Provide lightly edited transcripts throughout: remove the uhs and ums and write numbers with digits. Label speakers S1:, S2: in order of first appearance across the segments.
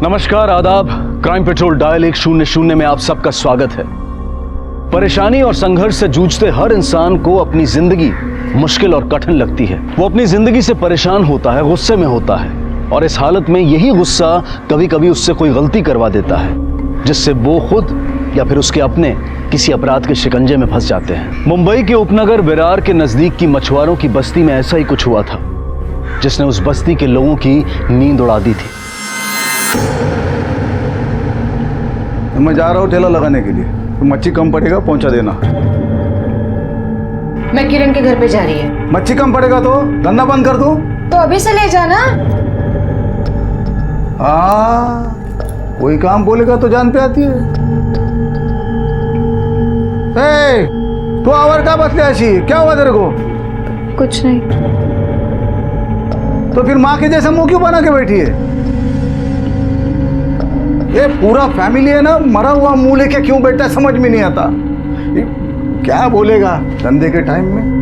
S1: नमस्कार, आदाब। Crime petrol dial 100 में आप सबका स्वागत है। परेशानी और संघर्ष से जूझते हर इंसान को अपनी जिंदगी मुश्किल और कठिन लगती है। वो अपनी जिंदगी से परेशान होता है, गुस्से में होता है, और इस हालत में यही गुस्सा कभी कभी उससे कोई गलती करवा देता है, जिससे वो खुद या फिर उसके अपने किसी अपराध के शिकंजे में फंस जाते हैं। मुंबई के उपनगर विरार के नजदीक की मछुआरों की बस्ती में ऐसा ही कुछ हुआ था, जिसने उस बस्ती के लोगों की नींद उड़ा दी थी।
S2: मैं जा रहा हूँ ठेला लगाने के लिए, तो मच्छी कम पड़ेगा पहुंचा देना।
S3: मैं किरण के घर पे जा रही है।
S2: मच्छी कम पड़ेगा तो धंधा बंद कर दूं?
S3: तो अभी से ले जाना।
S2: कोई काम बोलेगा तो जान पे आती है। तू आवर का बसले अशी? क्या हुआ तेरे को?
S3: कुछ नहीं।
S2: तो फिर माँ के जैसा मुंह क्यों बना के बैठी है? ये पूरा फैमिली है ना, मरा हुआ मुंह लेके क्यों बैठा है समझ में नहीं आता। क्या बोलेगा धंधे के टाइम में?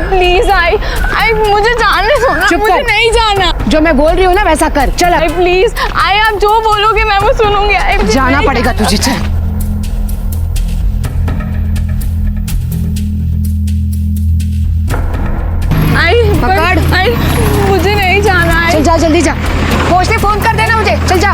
S4: प्लीज आई मुझे जाने दो ना, मुझे नहीं जाना।
S3: जो मैं बोल रही हूँ ना वैसा कर। चल
S4: प्लीज आप जो बोलोगे मैं वो सुनूंगी।
S3: जाना पड़ेगा तुझे। चल पकड़।
S4: मुझे नहीं जाना।
S3: चल जा, जल्दी जा। पहुंचते फोन कर देना मुझे। चल जा।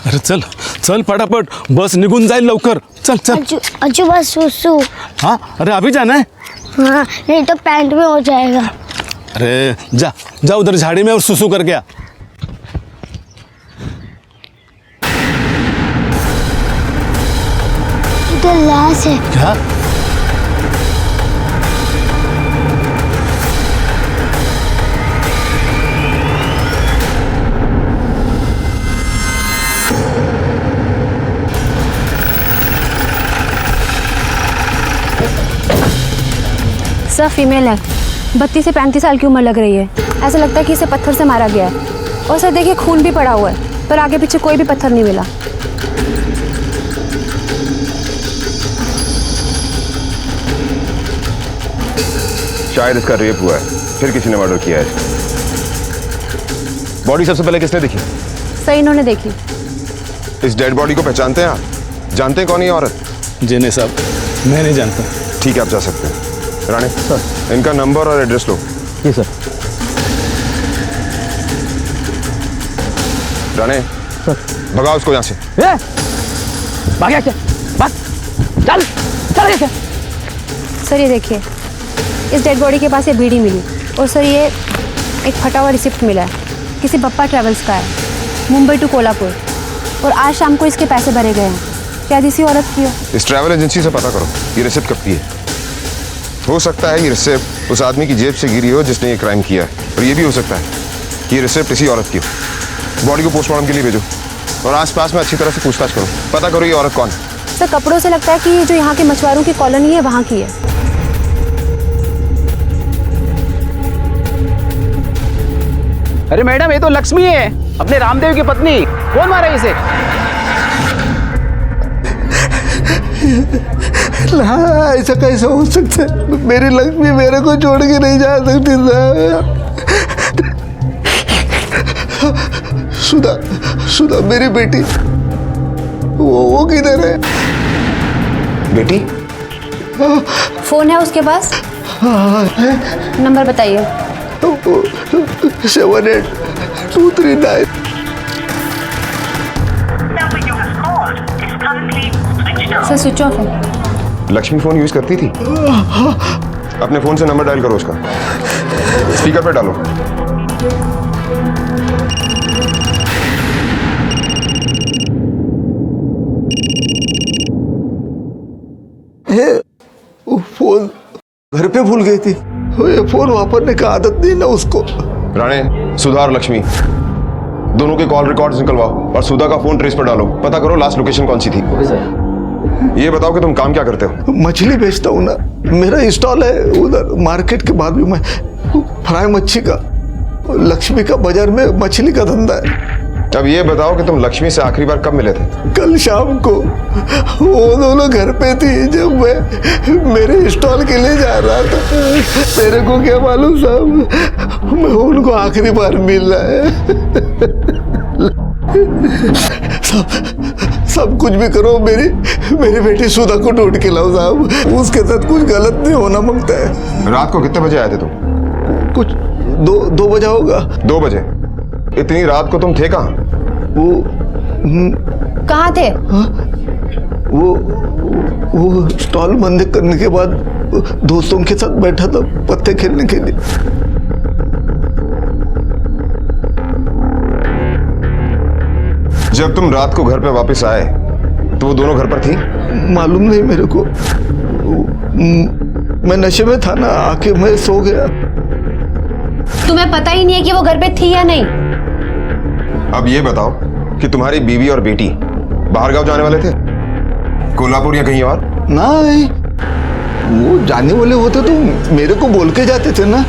S5: अरे चल चल फटाफट, बस निघून जाईल लवकर। चल चल।
S6: अज्जू बस सुसु।
S5: हाँ अरे अभी जाना है?
S6: हाँ नहीं तो पैंट में हो जाएगा।
S5: अरे जा जा उधर झाड़ी में और सुसु करके आ।
S6: इधर लाश है।
S5: क्या?
S7: सर फीमेल है, 32 से 35 साल की उम्र लग रही है। ऐसा लगता है कि इसे पत्थर से मारा गया है। और सर देखिए खून भी पड़ा हुआ है, पर आगे पीछे कोई भी पत्थर नहीं मिला।
S8: शायद इसका रेप हुआ है, फिर किसी ने मर्डर किया है। बॉडी सबसे पहले किसने देखी?
S7: सर इन्होंने देखी।
S8: इस डेड बॉडी को पहचानते हैं आप? जानते हैं कौन है ये औरत?
S5: जी नहीं साहब, मैं नहीं जानता।
S8: ठीक है, आप जा सकते हैं। राणे सर, इनका नंबर और एड्रेस लो।
S1: जी सर।
S8: राणे सर, भगाओ उसको यहाँ से।
S1: भाग क्या? भाग, चल चल क्या?
S7: सर ये देखिए, इस डेड बॉडी के पास ये बीड़ी मिली, और सर ये एक फटा हुआ रिसिप्ट मिला है, किसी बप्पा ट्रैवल्स का है, मुंबई टू कोल्हापुर, और आज शाम को इसके पैसे भरे गए हैं। शायद इसी औरत की हो।
S8: इस ट्रैवल एजेंसी से पता करो ये रिसिप्ट कब की है। हो सकता है ये रिसिप्ट उस आदमी की जेब से गिरी हो जिसने ये क्राइम किया है, और ये भी हो सकता है कि ये रिसिप्ट इसी औरत की हो। बॉडी को पोस्टमार्टम के लिए भेजो और आसपास में अच्छी तरह से पूछताछ करो, पता करो ये औरत कौन है।
S7: सर कपड़ों से लगता है कि ये जो यहाँ के मछुआरों की कॉलोनी है वहाँ की है।
S9: अरे मैडम, ये तो लक्ष्मी है, अपने रामदेव की पत्नी। कौन मारा इसे?
S2: ऐसा कैसे हो सकता है? मेरी लक्ष्मी मेरे को छोड़ के नहीं जा सकती। सुधा, सुधा मेरी बेटी, वो किधर है?
S8: बेटी?
S7: फोन है उसके पास? नंबर बताइए।
S2: 78239।
S7: सर स्विच ऑफ है।
S8: लक्ष्मी फोन यूज करती थी? अपने फोन से नंबर डायल करो उसका, स्पीकर पे डालो।
S2: फोन घर पे भूल गई थी। ये फोन वापरने का आदत नहीं ना उसको।
S8: राणे, सुधा और लक्ष्मी दोनों के कॉल रिकॉर्ड्स निकलवाओ और सुधा का फोन ट्रेस पर डालो, पता करो लास्ट लोकेशन कौन सी थी। ये बताओ कि तुम काम क्या करते हो?
S2: मछली बेचता हूँ ना, मेरा स्टॉल है उधर मार्केट के बाद भी। मैं फ्राई मच्छी का लक्ष्मी का बाजार में मछली का धंधा है।
S8: अब ये बताओ कि तुम लक्ष्मी से आखिरी बार कब मिले थे?
S2: कल शाम को वो दोनों घर पे थी जब मैं मेरे स्टॉल के लिए जा रहा था। मेरे को क्या मालूम साहब, मैं उनको आखिरी बार मिल रहा है। सब कुछ भी करो, मेरी बेटी सुधा को ढूंढ के लाओ साहब। उसके साथ कुछ गलत नहीं होना मांगता है।
S8: रात को कितने बजे आए थे तुम?
S2: कुछ दो बजा होगा।
S8: 2 बजे? इतनी रात को तुम थे कहाँ?
S7: कहाँ थे?
S2: वो स्टॉल बंद करने के बाद दोस्तों के साथ बैठा था पत्ते खेलने के लिए।
S8: जब तुम रात को घर पे वापस आए तो वो दोनों घर पर थी?
S2: मालूम नहीं मेरे को, मैं नशे में था ना, आके मैं सो गया।
S7: तुम्हें पता ही नहीं है कि वो घर पे थी या नहीं?
S8: अब ये बताओ कि तुम्हारी बीवी और बेटी बाहर गांव जाने वाले थे, कोल्हापुर या कहीं और?
S2: नहीं, वो जाने वाले होते तो मेरे को बोल के जाते थे ना।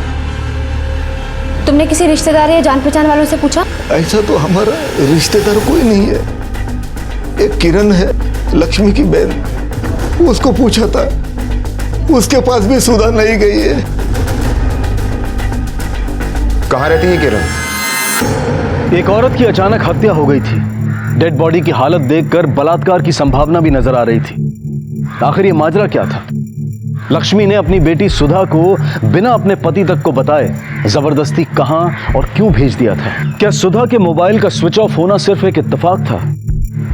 S7: तुमने किसी रिश्तेदार या जान पहचान वालों से पूछा?
S2: ऐसा तो हमारा रिश्तेदार कोई नहीं है। एक किरण है, लक्ष्मी की बहन, उसको पूछा था, उसके पास भी सुधा नहीं गई है।
S8: कहाँ रहती है किरण?
S1: एक औरत की अचानक हत्या हो गई थी। डेड बॉडी की हालत देखकर बलात्कार की संभावना भी नजर आ रही थी। आखिर ये माजरा क्या था? लक्ष्मी ने अपनी बेटी सुधा को बिना अपने पति तक को बताए जबरदस्ती कहां और क्यों भेज दिया था? क्या सुधा के मोबाइल का स्विच ऑफ होना सिर्फ एक इत्तेफाक था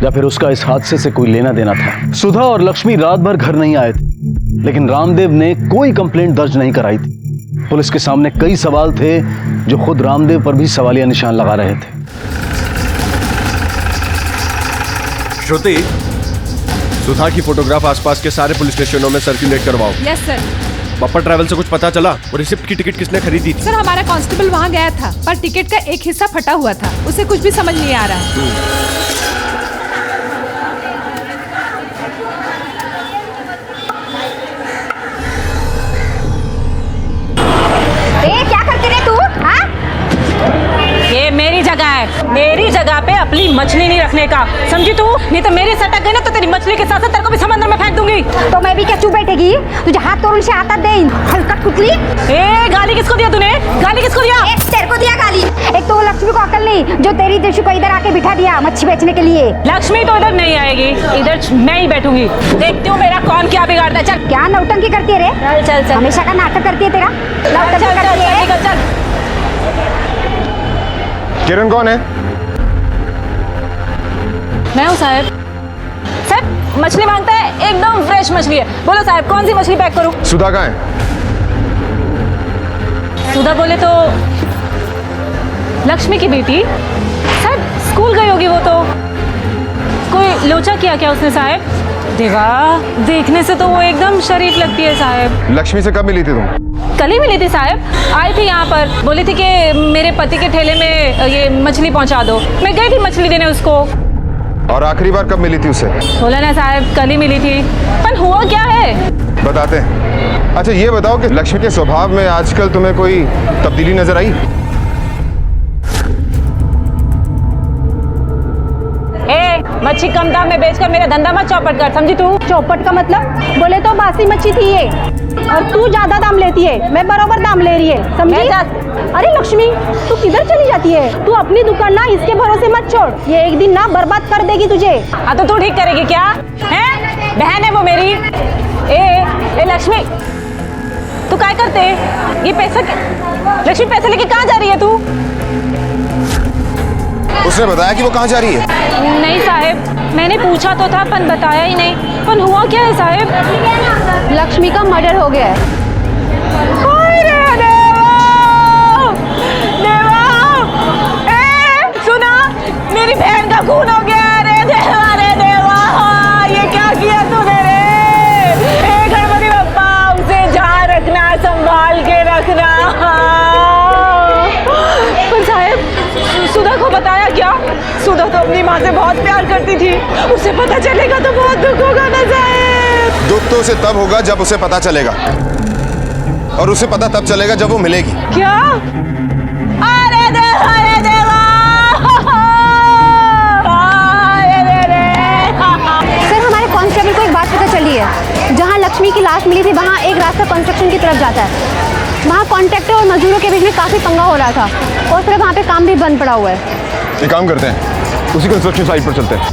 S1: या फिर उसका इस हादसे से कोई लेना देना था? सुधा और लक्ष्मी रात भर घर नहीं आए थे, लेकिन रामदेव ने कोई कंप्लेंट दर्ज नहीं कराई थी। पुलिस के सामने कई सवाल थे जो खुद रामदेव पर भी सवालिया निशान लगा रहे थे।
S10: श्रुति, सुधा की फोटोग्राफ आसपास के सारे पुलिस स्टेशनों में सर्कुलेट करवाओ।
S4: Yes sir.
S10: पप्पा ट्रैवल से कुछ पता चला? वो रिसिप्ट की टिकट किसने खरीदी थी?
S4: सर हमारा कांस्टेबल वहाँ गया था, पर टिकट का एक हिस्सा फटा हुआ था, उसे कुछ भी समझ नहीं आ रहा है।
S7: क्या करती रे तू? हाँ?
S11: ये मेरी जगह है, मेरी जगह पे अपनी मछली नहीं रखने का, समझी तू? नहीं तो मेरे सटक गई ना तो तेरी मछली के साथ साथ तेरे को भी समंदर में फेंक दूंगी।
S7: तो मैं भी क्या चुप बैठेगी? तुझे हाथ तोड़ से आता दे, हलकट कुतली।
S11: ए गाली किसको दिया तूने? गाली किसको दिया?
S7: तेरे को दिया गाली। एक तो वो लक्ष्मी को अकल नहीं जो तेरी देशी को इधर आके बिठा दिया मच्छी बेचने के लिए।
S11: लक्ष्मी तो इधर नहीं आएगी, इधर मैं ही बैठूंगी। देखती हूँ मेरा कौन क्या बिगाड़ता है। चल।
S7: क्या नौटंकी करती है रे?
S11: चल चल।
S7: हमेशा का नाटक करती है तेरा। नौटंकी करती है।
S11: चल।
S8: किरण कौन है?
S11: मैं हूँ साहब। साहब मछली मांगता है, एकदम फ्रेश मछली है। बोलो साहब कौन सी मछली पैक करूँ?
S8: सुधा कहाँ है?
S11: सुधा बोले तो लक्ष्मी की बेटी। साहब स्कूल गई होगी वो तो। कोई लोचा किया क्या उसने साहब? देवा, देखने से तो वो एकदम शरीफ लगती है साहब।
S8: लक्ष्मी से कब मिली थी तुम?
S11: कल ही मिली थी साहब, आई थी यहाँ पर, बोली थी कि मेरे पति के ठेले में ये मछली पहुँचा दो। मैं गई थी मछली देने उसको।
S8: और आखिरी बार कब मिली थी उससे?
S11: बोला ना साहब कल ही मिली थी, पर हुआ क्या है
S8: बताते हैं। अच्छा ये बताओ कि लक्ष्मी के स्वभाव में आजकल तुम्हें कोई तब्दीली नजर आई?
S11: मच्छी कम दाम में बेचकर मेरा धंधा मत चौपट कर, समझी तू?
S7: चौपट का मतलब? बोले तो बासी मच्छी थी ये, और तू ज्यादा दाम लेती है, मैं बराबर दाम ले रही है, समझी? अरे लक्ष्मी तू किधर चली जाती है? तू अपनी दुकान ना इसके भरोसे मत छोड़, ये एक दिन ना बर्बाद कर देगी तुझे।
S11: तो तू ठीक करेगी क्या? हैं? बहन है वो मेरी। ए लक्ष्मी तू क्या करते? ये पैसा लक्ष्मी पैसे लेके कहाँ जा रही है तू?
S8: उसने बताया कि वो कहाँ जा रही है?
S11: नहीं साहब, मैंने पूछा तो था पर बताया ही नहीं। पर हुआ क्या है साहब?
S7: लक्ष्मी का मर्डर हो गया है।
S11: सुना, मेरी बहन का खून हो गया। रे देवा, रे देवा, ये क्या किया तूने रे? गणपति बप्पा, उसे जहाँ रखना संभाल के रखना। पर साहब सुधा को बताया क्या? सुधा तो अपनी माँ से बहुत प्यार करती थी, उसे पता चलेगा तो बहुत दुख होगा ना साहब।
S8: दुख तो उसे तब होगा जब उसे पता चलेगा, और उसे पता तब चलेगा जब वो मिलेगी।
S11: क्या? अरे
S7: लाश मिली थी वहाँ एक रास्ता कंस्ट्रक्शन की तरफ जाता है। वहाँ कॉन्ट्रैक्टर और मजदूरों के बीच में काफ़ी पंगा हो रहा था और फिर वहाँ पे काम भी बंद पड़ा हुआ है।
S8: एक काम करते हैं, उसी कंस्ट्रक्शन साइट पर चलते हैं।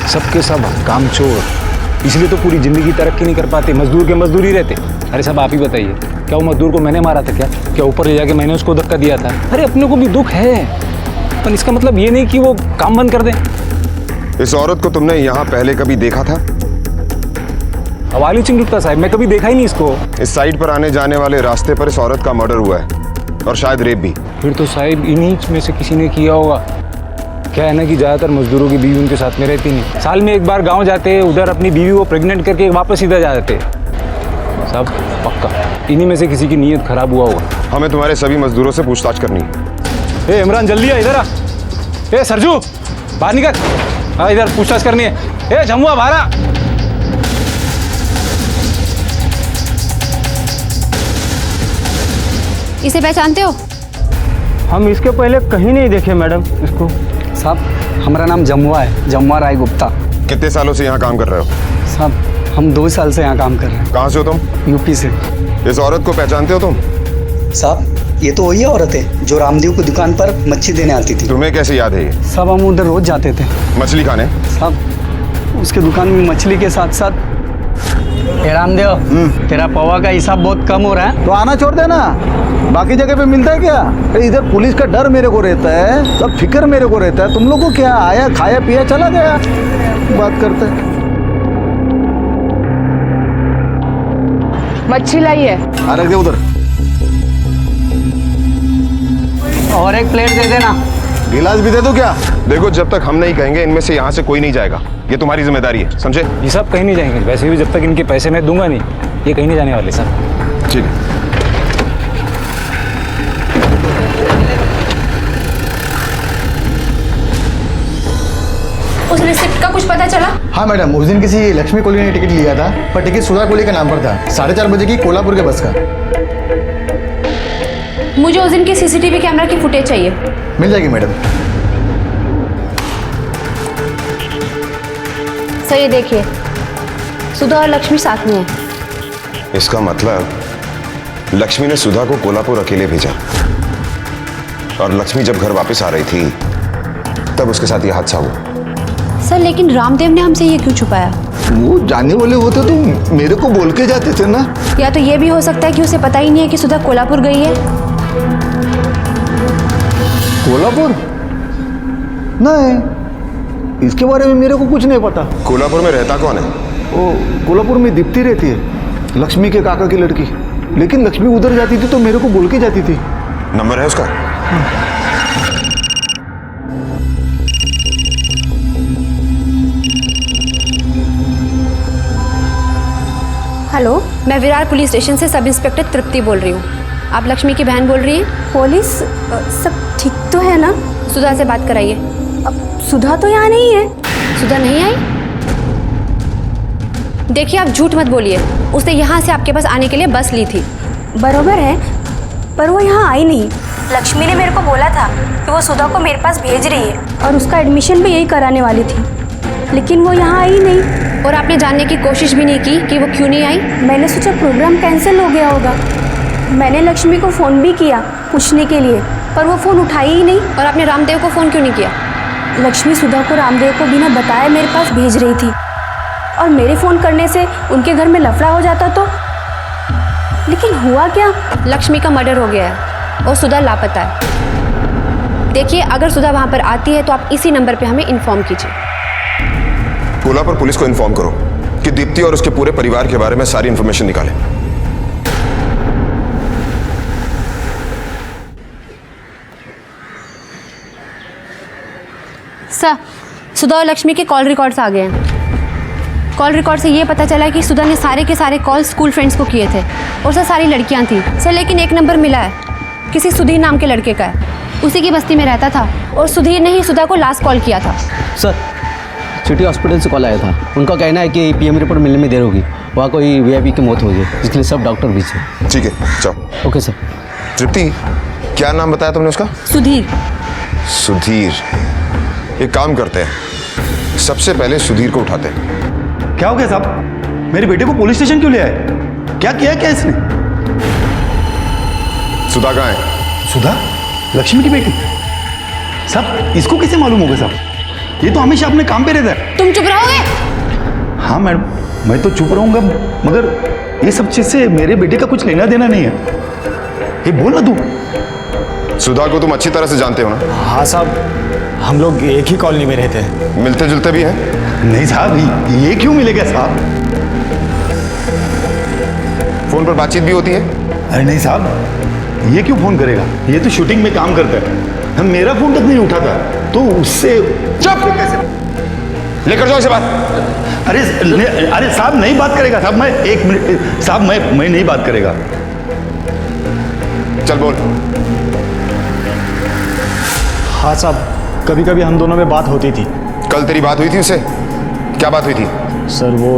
S5: सबके सब काम चोर, इसलिए तो पूरी जिंदगी तरक्की नहीं कर पाते, मजदूर के मजदूर ही रहते। अरे साहब आप ही बताइए, क्या वो मजदूर को मैंने मारा था? क्या ऊपर ले जाके मैंने उसको धक्का दिया था? अरे अपने को भी दुख है, पर इसका मतलब ये नहीं कि वो काम बंद कर दें।
S8: इस औरत को तुमने यहाँ पहले कभी देखा था?
S5: हवाली चिंगुप्ता साहब, मैं कभी देखा ही नहीं इसको।
S8: इस साइट पर आने जाने वाले रास्ते पर इस औरत का मर्डर हुआ है और शायद रेप भी।
S5: फिर तो साहब इन्हीं में से किसी ने किया होगा। क्या है ना कि ज़्यादातर मजदूरों की बीवी उनके साथ में रहती नहीं, साल में एक बार गांव जाते, उधर अपनी बीवी को प्रेग्नेंट करके वापस इधर जा जाते। सब पक्का इन्हीं में से किसी की नीयत खराब हुआ होगा।
S8: हमें तुम्हारे सभी मजदूरों से पूछताछ करनी है।
S5: ए इमरान जल्दी आ, इधर आ। ए सरजू बाहर निकल, हाँ इधर पूछताछ करनी है। ए जमुआ बाहर आ।
S7: इसे पहचानते हो?
S9: हम इसके पहले कहीं नहीं देखे मैडम इसको।
S12: साहब हमारा नाम जमुआ है, जमुआ राय गुप्ता।
S8: कितने सालों से यहाँ काम कर रहे हो?
S12: साहब हम 2 साल से यहाँ काम कर रहे हैं।
S8: कहाँ से हो तुम?
S12: यूपी से।
S8: इस औरत को पहचानते हो तुम?
S12: साहब ये तो वही औरत है जो रामदेव की दुकान पर मच्छी देने आती थी।
S8: तुम्हें कैसे याद है ये?
S12: साहब हम उधर रोज जाते थे
S8: मछली खाने।
S12: साहब उसके दुकान में मछली के साथ साथ। रामदेव तेरा पवा का हिसाब बहुत कम हो रहा है,
S2: तो आना छोड़ देना, बाकी जगह पे मिलता है क्या? इधर पुलिस का डर मेरे को रहता है, सब फिक्र मेरे को रहता है। तुम लोग को क्या, आया खाया पिया चला गया, बात करते हैं।
S3: मच्छी लाइए।
S2: रख दे उधर।
S12: और एक प्लेट दे देना।
S2: गिलास भी दे दो क्या?
S8: देखो जब तक हम नहीं कहेंगे इनमें से यहाँ से कोई नहीं जाएगा, ये तुम्हारी जिम्मेदारी है, समझे?
S5: ये सब कहीं नहीं जाएंगे, वैसे भी जब तक इनके पैसे मैं दूंगा नहीं, ये कहीं नहीं जाने वाले सर।
S8: ठीक है।
S7: उस रिसिप्ट का कुछ पता चला?
S2: हाँ मैडम, उस दिन किसी लक्ष्मी कोहली ने टिकट लिया था, पर टिकट सुधा कोहली के नाम पर था। 4:30 बजे की कोल्हापुर के बस का।
S7: मुझे उस दिन की सीसीटीवी कैमरा की फुटेज चाहिए।
S2: मिल जाएगी मैडम।
S7: सर ये देखिए, सुधा और लक्ष्मी साथ में है।
S8: इसका मतलब लक्ष्मी ने सुधा को कोल्हापुर अकेले भेजा और लक्ष्मी जब घर वापस आ रही थी तब उसके साथ यह हादसा हुआ।
S7: सर लेकिन रामदेव ने हमसे ये क्यों छुपाया?
S2: वो जाने वाले होते तो मेरे को बोल के जाते थे ना।
S7: या तो ये भी हो सकता है कि उसे पता ही नहीं है कि सुधा कोल्हापुर गई है।
S2: कोल्हापुर? नहीं, इसके बारे में मेरे को कुछ नहीं पता।
S8: कोल्हापुर में रहता कौन है?
S2: वो कोल्हापुर में दीप्ति रहती है, लक्ष्मी के काका की लड़की। लेकिन लक्ष्मी उधर जाती थी तो मेरे को बोल के जाती थी।
S8: नंबर है उसका?
S7: हेलो, मैं विरार पुलिस स्टेशन से सब इंस्पेक्टर तृप्ति बोल रही हूँ। आप लक्ष्मी की बहन बोल रही हैं? पुलिस सब ठीक तो है ना? सुधा से बात कराइए। अब सुधा तो यहाँ नहीं है। सुधा नहीं आई? देखिए आप झूठ मत बोलिए, उसने यहाँ से आपके पास आने के लिए बस ली थी।
S6: बरोबर है, पर वो यहाँ आई नहीं। लक्ष्मी ने मेरे को बोला था कि वो सुधा को मेरे पास भेज रही है और उसका एडमिशन भी यही कराने वाली थी, लेकिन वो यहाँ आई नहीं।
S7: और आपने जानने की कोशिश भी नहीं की कि वो क्यों नहीं आई?
S6: मैंने सोचा प्रोग्राम कैंसिल हो गया होगा। मैंने लक्ष्मी को फ़ोन भी किया पूछने के लिए, पर वो फ़ोन उठाई ही नहीं।
S7: और आपने रामदेव को फ़ोन क्यों नहीं किया?
S6: लक्ष्मी सुधा को रामदेव को बिना बताए मेरे पास भेज रही थी, और मेरे फ़ोन करने से उनके घर में लफड़ा हो जाता तो। लेकिन हुआ क्या?
S7: लक्ष्मी का मर्डर हो गया है और सुधा लापता है। देखिए अगर सुधा वहाँ पर आती है तो आप इसी नंबर पे हमें इन्फॉर्म कीजिए।
S8: कोल्हापुर पुलिस को इन्फॉर्म करो कि दीप्ति और उसके पूरे परिवार के बारे में सारी इंफॉर्मेशन निकालें।
S7: सर, सुधा और लक्ष्मी के कॉल रिकॉर्ड्स आ गए हैं। कॉल रिकॉर्ड से ये पता चला कि सुधा ने सारे के सारे कॉल स्कूल फ्रेंड्स को किए थे और सर सारी लड़कियां थी सर। लेकिन एक नंबर मिला है, किसी सुधीर नाम के लड़के का है, उसी की बस्ती में रहता था और सुधीर ने ही सुधा को लास्ट कॉल किया था।
S12: सर सिटी हॉस्पिटल से कॉल आया था, उनका कहना है कि पीएम रिपोर्ट मिलने में देर होगी, वहाँ कोई वीआईपी की मौत हुई है, इसके लिए सब डॉक्टर भी थे।
S8: ठीक है जाओ।
S12: Okay sir.
S8: तृप्ति, क्या नाम बताया तुमने उसका?
S7: सुधीर।
S8: सुधीर। एक काम करते हैं, सबसे पहले सुधीर को उठाते हैं,
S13: क्या हो गया साहब? मेरे बेटे को पुलिस स्टेशन क्यों ले आए? क्या किया क्या इसने?
S8: सुधा कहाँ है?
S13: सुधा? लक्ष्मी की बेटी? साहब इसको कैसे मालूम होगा साहब? ये तो हमेशा अपने काम पे रहता है।
S3: तुम चुप रहोगे?
S13: हाँ मैडम, मैं तो चुप रहूंगा, मगर ये सब चीज से मेरे बेटे का कुछ लेना देना नहीं है। ये बोल ना तू।
S8: सुधा को तुम अच्छी तरह से जानते हो ना?
S14: हाँ साहब, हम लोग एक ही कॉलोनी में रहते हैं।
S8: मिलते जुलते भी हैं?
S13: नहीं साहब, ये क्यों मिलेगा साहब?
S8: फोन पर बातचीत भी होती है?
S13: अरे नहीं साहब, ये क्यों फोन करेगा? ये तो शूटिंग में काम करता है। हम मेरा फोन तक नहीं उठाता, तो उससे
S8: चुप! लेकर जाओ इसे बात।
S13: अरे साहब नहीं बात करेगा साहब। मैं 1 मिनट साहब, मैं नहीं बात करेगा।
S8: चल बोल।
S14: हाँ साहब, कभी कभी हम दोनों में बात होती थी।
S8: कल तेरी बात हुई थी उससे? क्या बात हुई थी?
S14: सर वो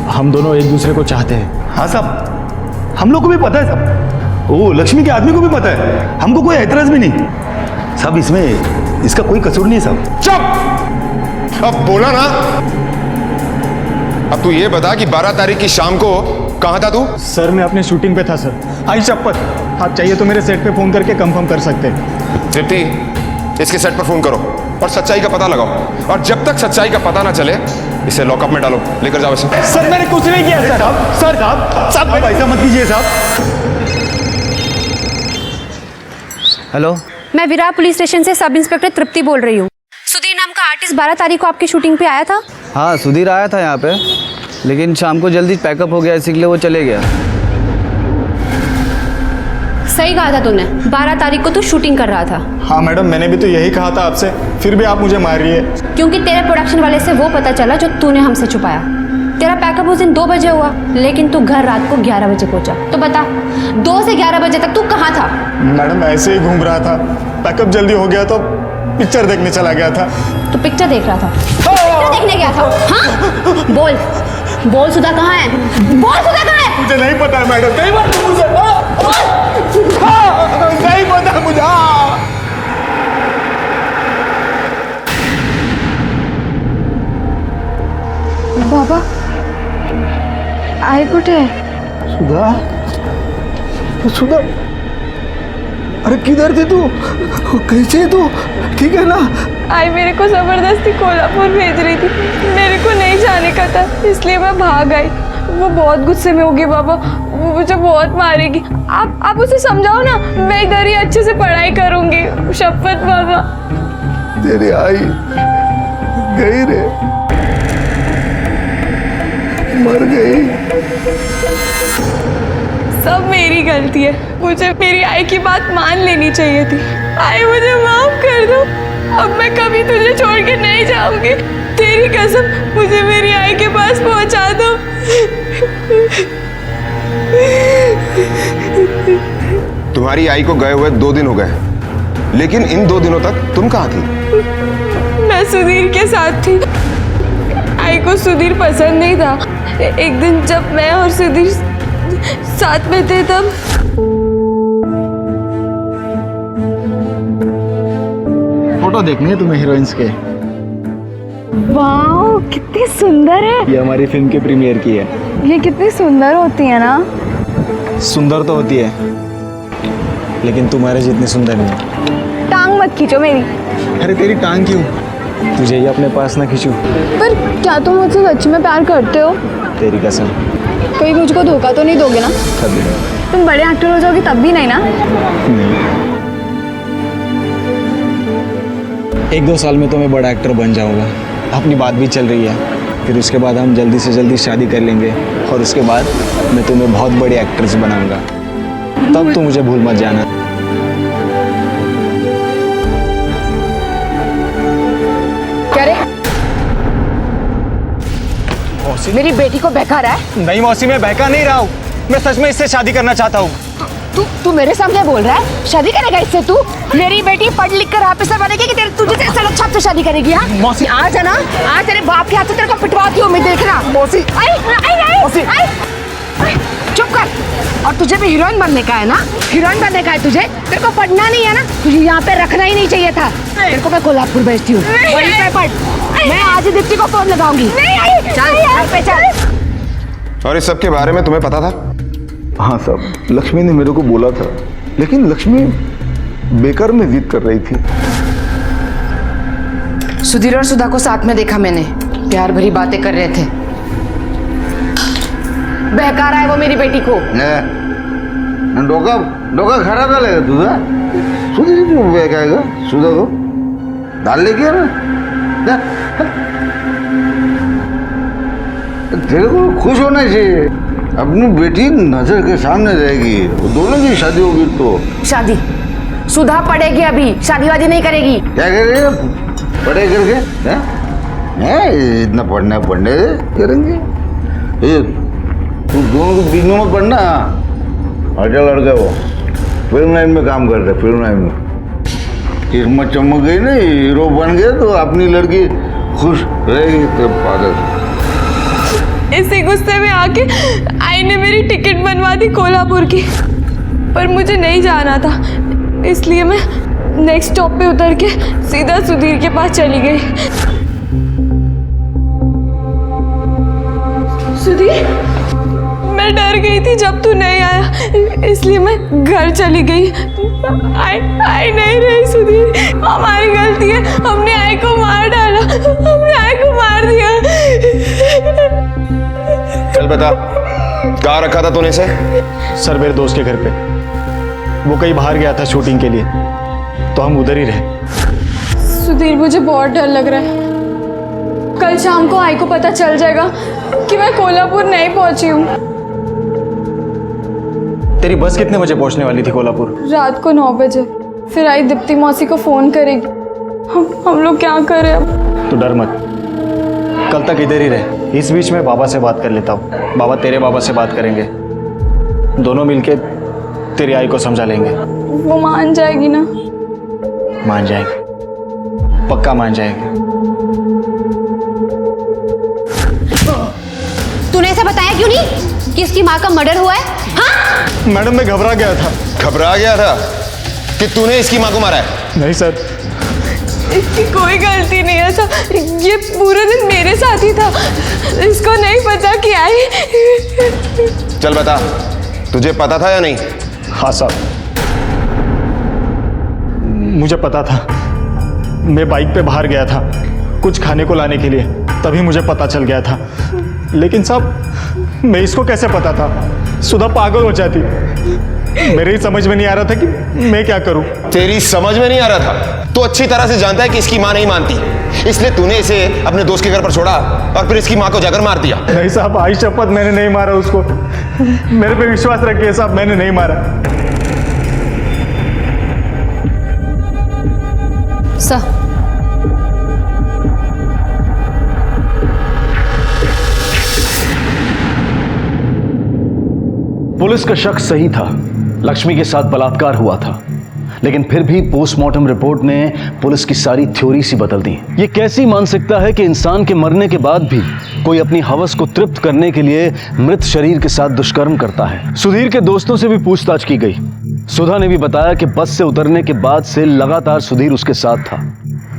S14: हम दोनों एक दूसरे को चाहते हैं।
S13: हाँ साहब, हम लोग को भी पता है साहब। वो लक्ष्मी के आदमी को भी पता है। हमको कोई एतराज भी नहीं साहब। इसमें इसका कोई कसूर नहीं साहब।
S8: चुप! अब बोला ना। अब तू ये बता कि 12 तारीख की शाम को कहां था तू?
S14: सर मैं अपने शूटिंग पे था सर। आई शपथ, आप चाहिए तो मेरे सेट पे फोन करके कंफर्म कर सकते हैं।
S8: तृप्ति, इसके सेट पर फोन करो और सच्चाई का पता लगाओ, और जब तक सच्चाई का पता ना चले इसे लॉकअप में डालो। लेकर जाओ इसे।
S14: सर मैंने कुछ नहीं किया सर।
S13: सर साहब ऐसा मत कीजिए साहब।
S7: हेलो, मैं विरार पुलिस स्टेशन से सब इंस्पेक्टर तृप्ति बोल रही हूँ। सुधीर नाम का आर्टिस्ट 12 तारीख को आपकी शूटिंग पे आया था?
S12: हाँ, सुधीर आया था यहाँ पे, लेकिन शाम को जल्दी पैकअप हो गया, इसीलिए वो चले गया।
S7: सही कहा था तूने, 12 तारीख को तू शूटिंग कर रहा था।
S14: हाँ मैडम, मैंने भी तो यही कहा था आपसे, फिर भी आप मुझे मार रही है।
S7: क्योंकि तेरे प्रोडक्शन वाले से वो पता चला जो तूने हमसे छुपाया। तेरा पैकअप उस दिन 2 बजे हुआ, लेकिन तू घर रात को 11 बजे पहुंचा। तो बता, 2 से 11 बजे तक तू कहाँ था?
S14: मैडम ऐसे ही घूम रहा था, पैकअप जल्दी हो गया तो पिक्चर देखने चला गया था।
S7: तो पिक्चर देख रहा था? पिक्चर देखने गया था? हाँ बोल सुधा कहाँ है? बोल सुधा कहाँ है?
S14: मुझे नहीं पता है मैडम, कई बार मुझे नहीं पता मुझे।
S3: बाबा आई कुठे?
S2: सुधा, सुधा, अरे किधर थे तू? कैसे है तू? ठीक है ना?
S11: आई मेरे को जबरदस्ती कोल्हापुर भेज रही थी, मेरे को नहीं जाने का था, इसलिए मैं भाग आई। वो बहुत गुस्से में होगी बाबा, वो मुझे बहुत मारेगी। आप उसे समझाओ ना, मैं इधर ही अच्छे से पढ़ाई करूंगी। शपथ बाबा।
S2: तेरी आई गई रे, मर गई।
S11: सब मेरी गलती है, मुझे मेरी आई की बात मान लेनी चाहिए थी। आई मुझे माफ कर दो, अब मैं कभी तुझे छोड़ के नहीं जाऊंगी। तेरी कसम, मुझे मेरी आई के पास पहुंचा दो।
S8: तुम्हारी आई को गए हुए 2 दिन हो गए, लेकिन इन 2 दिनों तक तुम कहाँ थी?
S11: मैं सुधीर के साथ थी। आई को सुधीर पसंद नहीं था। एक दिन जब मैं और सुधीर साथ में थे तब
S14: फोटो देखनी है तुम्हें हीरोइंस के?
S11: वाओ, कितनी सुंदर है।
S14: ये हमारी फिल्म के प्रीमियर की है।
S11: ये कितनी सुंदर होती है ना?
S14: सुंदर तो होती है, लेकिन तुम्हारे जितनी सुंदर नहीं।
S11: टांग मत खींचो मेरी।
S14: अरे तेरी टांग क्यों? तुझे ही अपने पास ना खींचूं।
S11: पर क्या तुम मुझसे सच में प्यार करते हो?
S14: तेरी कसम।
S11: कहीं मुझको धोखा तो नहीं दोगे ना?
S14: कभी नहीं।
S11: तुम बड़े एक्टर हो जाओगे तब भी नहीं ना?
S14: नहीं। 1-2 साल में तो मैं बड़ा एक्टर बन जाऊंगा। अपनी बात भी चल रही है, फिर उसके बाद हम जल्दी से जल्दी शादी कर लेंगे, और उसके बाद मैं तुम्हें बहुत बड़ी एक्ट्रेस बनाऊंगा। तब तो मुझे भूल मत जाना।
S3: क्या रे? मेरी बेटी को बहका रहा है?
S14: नहीं मौसी, मैं बहका नहीं रहा हूँ, मैं सच में इससे शादी करना चाहता हूँ।
S3: तू मेरे सामने बोल रहा है शादी करेगा इससे? तू मेरी बेटी पढ़ लिख कर ऑफिसर बनेगी कि तेरे तुझे से सड़क छाप से शादी करेगी? हाँ
S14: मौसी,
S3: आज है ना, आज तेरे बाप के हाथ से तेरे को पिटवाती हूँ मैं, देखना।
S14: मौसी,
S3: आई,
S14: मौसी,
S3: चुप कर। और तुझे भी हीरोइन बनने का है ना? हीरोइन बनने का है तुझे? तेरे को पढ़ना नहीं है ना? तुझे यहाँ पे रखना ही नहीं चाहिए था। तेरे को मैं कोल्हापुर भेजती हूँ, वहीं पे पढ़। मैं आज ही दीप्ति को फोन लगाऊंगी। चल घर पे चल।
S8: और इस सब के बारे में तुम्हें पता था?
S13: हाँ साहब, लक्ष्मी ने मेरे को बोला था, लेकिन लक्ष्मी बेकार में जिद कर रही थी।
S3: सुधीर और सुधा को साथ में देखा मैंने, प्यार भरी बातें कर रहे थे। बहका रहा है वो मेरी बेटी को।
S2: डोका खराब डालेगा तुझा? सुधीर क्यों बहकाएगा सुधा को? डाल ले क्या ना? तेरे को खुश होना चाहिए, अपनी बेटी नजर के सामने रहेगी, दोनों की शादी होगी। तो
S3: शादी सुधा पढ़ेगी, अभी शादी वादी नहीं करेगी।
S2: क्या करेगी? पढ़े करके इतना पढ़ने करेंगे। ये तू दोनों के बीच में मत पढ़ना। अच्छा लड़का वो फिल्म लाइन में काम करते, फिल्म लाइन में किस्मत चमक गई ना, हीरो बन गए तो अपनी लड़की खुश रहेगी। तो पागल
S11: इसी गुस्से में आके आई ने मेरी टिकट बनवा दी कोल्हापुर की, पर मुझे नहीं जाना था, इसलिए मैं नेक्स्ट स्टॉप पे उतर के सीधा सुधीर के पास चली गई। सुधीर, मैं डर गई थी जब तू नहीं आया, इसलिए मैं घर चली गई। आई नहीं रही सुधीर, हमारी गलती है, हमने आई को मार डाला, हमने आई को मार दिया।
S8: चल बता, कहाँ रखा था तूने इसे?
S14: सर मेरे दोस्त के घर पे, वो कहीं बाहर गया था शूटिंग के लिए, तो हम उधर ही रहे।
S11: सुधीर, मुझे बहुत डर लग रहा है। कल शाम को आई को पता चल जाएगा कि मैं कोल्हापुर नहीं पहुंची हूँ।
S14: तेरी बस कितने बजे पहुंचने वाली थी कोल्हापुर?
S11: रात को 9 बजे। फिर आई दीप्ति मौसी को फोन करेगी। हम लोग क्या करें अब?
S14: तू डर मत, कल तक इधर ही रहे। इस बीच में बाबा से बात कर लेता हूँ, बाबा तेरे बाबा से बात करेंगे, दोनों मिलके तेरी आई को समझा लेंगे।
S11: वो मान जाएगी ना?
S14: मान जाएगी, पक्का मान जाएगी।
S7: तूने ऐसा बताया क्यों नहीं कि इसकी माँ का मर्डर हुआ है? हाँ?
S14: मैडम मैं घबरा गया था।
S8: घबरा गया था कि तूने इसकी माँ को मारा है?
S14: नहीं सर,
S11: इसकी कोई गलती नहीं है सर, ये पूरा दिन मेरे साथ ही था, इसको नहीं पता कि आई।
S8: चल बता, तुझे पता था या नहीं?
S14: हाँ साहब, मुझे पता था। मैं बाइक पे बाहर गया था कुछ खाने को लाने के लिए, तभी मुझे पता चल गया था। लेकिन साहब मैं इसको कैसे पता था? सुधा पागल हो जाती। मेरे ही समझ में नहीं आ रहा था कि मैं क्या करूं।
S8: तेरी समझ में नहीं आ रहा था? तू अच्छी तरह से जानता है कि इसकी माँ नहीं मानती, इसलिए तूने इसे अपने दोस्त के घर पर छोड़ा और फिर इसकी माँ को जाकर मार दिया।
S14: नहीं साहब, आई शपथ मैंने नहीं मारा उसको। मेरे पे विश्वास रखिए साहब, मैंने नहीं मारा।
S7: सर
S1: पुलिस का शक सही था, लक्ष्मी के साथ बलात्कार हुआ था, लेकिन फिर भी पोस्टमार्टम रिपोर्ट ने पुलिस की सारी थ्योरी सी बदल दी। ये कैसी मान सकता है कि इंसान के मरने के बाद भी कोई अपनी हवस को तृप्त करने के लिए मृत शरीर के साथ दुष्कर्म करता है। सुधीर के दोस्तों से भी पूछताछ की गई। सुधा ने भी बताया कि बस से उतरने के बाद से लगातार सुधीर उसके साथ था।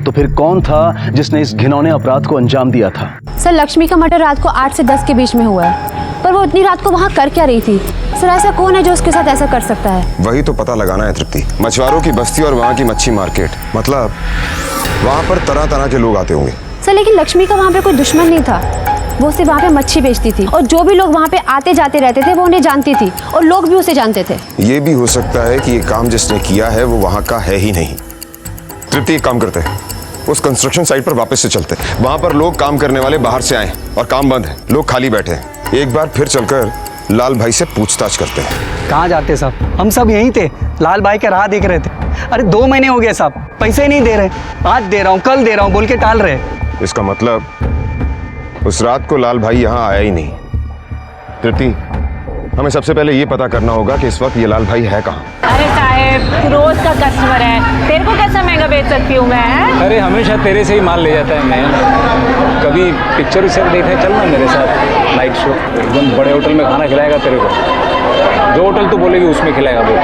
S1: तो फिर कौन था जिसने इस घिनौने अपराध को अंजाम दिया था?
S7: सर लक्ष्मी का मर्डर रात को 8 से 10 के बीच में हुआ है, पर वो इतनी रात को वहाँ कर क्या रही थी? सर ऐसा कौन है जो उसके साथ ऐसा कर सकता है?
S8: वही तो पता लगाना है तृप्ति। मछुआरों की बस्ती और वहाँ की मच्छी मार्केट, मतलब वहाँ पर तरह तरह के लोग आते होंगे।
S7: सर लेकिन लक्ष्मी का वहाँ पे कोई दुश्मन नहीं था, वो सिर्फ वहाँ पे मच्छी बेचती थी और जो भी लोग वहाँ पे आते जाते रहते थे वो उन्हें जानती थी और लोग भी उसे जानते थे।
S8: ये भी हो सकता है कि ये काम जिसने किया है वो वहाँ का है ही नहीं। तृप्ति एक काम करते हैं, उस कंस्ट्रक्शन साइट पर वापस से चलते हैं। वहाँ पर लोग काम करने वाले बाहर से आए और काम बंद है, लोग खाली बैठे हैं। एक बार फिर चलकर लाल भाई से पूछताछ करते हैं।
S15: कहाँ जाते साहब, हम सब यहीं थे, लाल भाई का राह देख रहे थे। अरे 2 महीने हो गए साहब, पैसे नहीं दे रहे, आज दे रहा हूँ कल दे रहा हूँ बोल के टाल रहे।
S8: इसका मतलब उस रात को लाल भाई यहाँ आया ही नहीं। तृप्ति, हमें सबसे पहले ये पता करना होगा कि इस वक्त ये लाल भाई है कहाँ।
S11: अरे साहेब, साहब रोज का कस्टमर है, तेरे को कैसा महंगा बेच सकती हूँ मैं?
S5: अरे हमेशा तेरे से ही माल ले जाता है मैं। कभी पिक्चर विक्चर देखने चलना मेरे साथ, नाइट शो, एकदम बड़े होटल में खाना खिलाएगा तेरे को। जो होटल तू बोलेगी उसमें खिलाएगा वो।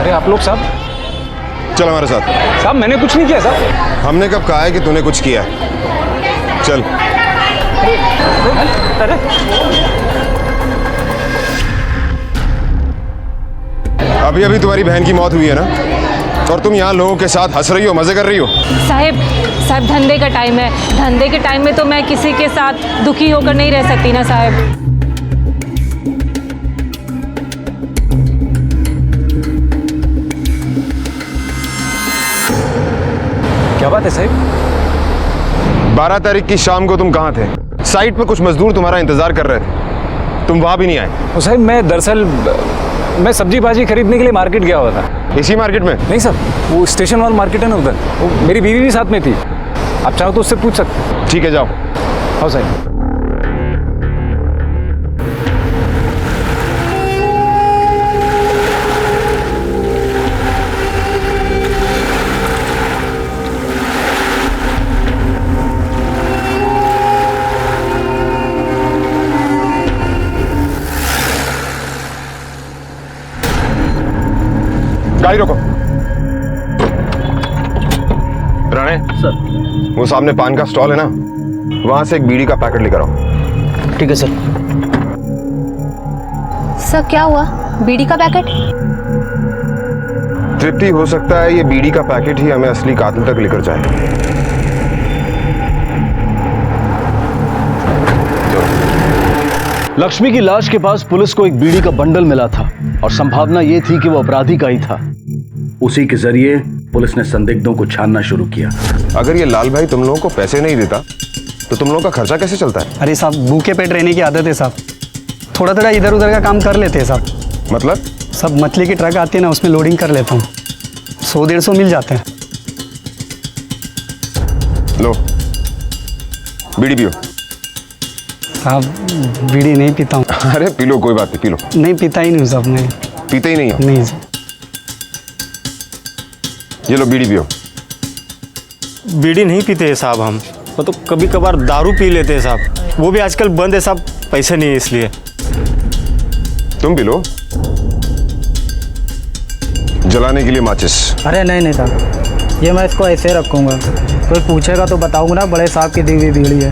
S5: अरे आप लोग साहब,
S8: चल हमारे साथ।
S5: साहब मैंने कुछ नहीं किया साहब।
S8: हमने कब कहा है कि तूने कुछ किया? चल।
S5: अरे
S8: अभी अभी तुम्हारी बहन की मौत हुई है ना, और तुम यहाँ लोगों के साथ हंस रही हो, मजे कर रही हो।
S11: साहब धंधे का टाइम है, धंधे के टाइम में तो मैं किसी के साथ दुखी होकर नहीं रह सकती ना साहब।
S5: क्या बात है साहब?
S8: 12 तारीख की शाम को तुम कहाँ थे? साइट पे कुछ मजदूर तुम्हारा इंतजार कर रहे थे, तुम वहां भी नहीं आए।
S5: साहब मैं दरअसल मैं सब्जी भाजी खरीदने के लिए मार्केट गया हुआ था।
S8: इसी मार्केट में?
S5: नहीं सर, वो स्टेशन वाला मार्केट है ना उधर, वो मेरी बीवी भी साथ में थी। आप चाहो तो उससे पूछ सकते।
S8: ठीक है जाओ।
S5: हाँ साहब।
S8: गाड़ी रोको। राणे
S12: सर,
S8: वो सामने पान का स्टॉल है ना, वहां से एक बीड़ी का पैकेट लेकर आओ।
S12: ठीक है सर।
S7: सर क्या हुआ? बीड़ी का पैकेट?
S8: तृप्ति, हो सकता है ये बीड़ी का पैकेट ही हमें असली कातिल तक लेकर जाए।
S1: लक्ष्मी की लाश के पास पुलिस को एक बीड़ी का बंडल मिला था और संभावना यह थी कि वो अपराधी का ही था। उसी के जरिए पुलिस ने संदिग्धों को छानना शुरू किया।
S8: अगर ये लाल भाई तुम लोगों को पैसे नहीं देता तो तुम लोगों का खर्चा कैसे चलता है?
S15: अरे साहब, भूखे पेट रहने की आदत है साहब, थोड़ा थोड़ा इधर उधर का काम कर लेते हैं साहब।
S8: मतलब?
S15: सब मछली की ट्रक आती है ना, उसमें लोडिंग कर लेता हूँ, 100-150 मिल जाते हैं।
S8: लो बीड़ी पियो।
S15: साहब बीड़ी नहीं पीता हूँ।
S8: अरे पी लो, कोई बात नहीं, पी लो।
S15: नहीं पीता ही नहीं साहब, मैं
S8: पीते ही नहीं हो?
S15: नहीं साहब।
S8: ये लो बीड़ी पियो।
S16: बीड़ी नहीं पीते हैं साहब हम, तो कभी कभार दारू पी लेते हैं साहब, वो भी आजकल बंद है साहब, पैसे नहीं है इसलिए।
S8: तुम पी लो। जलाने के लिए माचिस।
S17: अरे नहीं साहब, ये मैं इसको ऐसे रखूँगा, कोई पूछेगा तो बताऊँगा ना बड़े साहब की दी हुई बीड़ी है।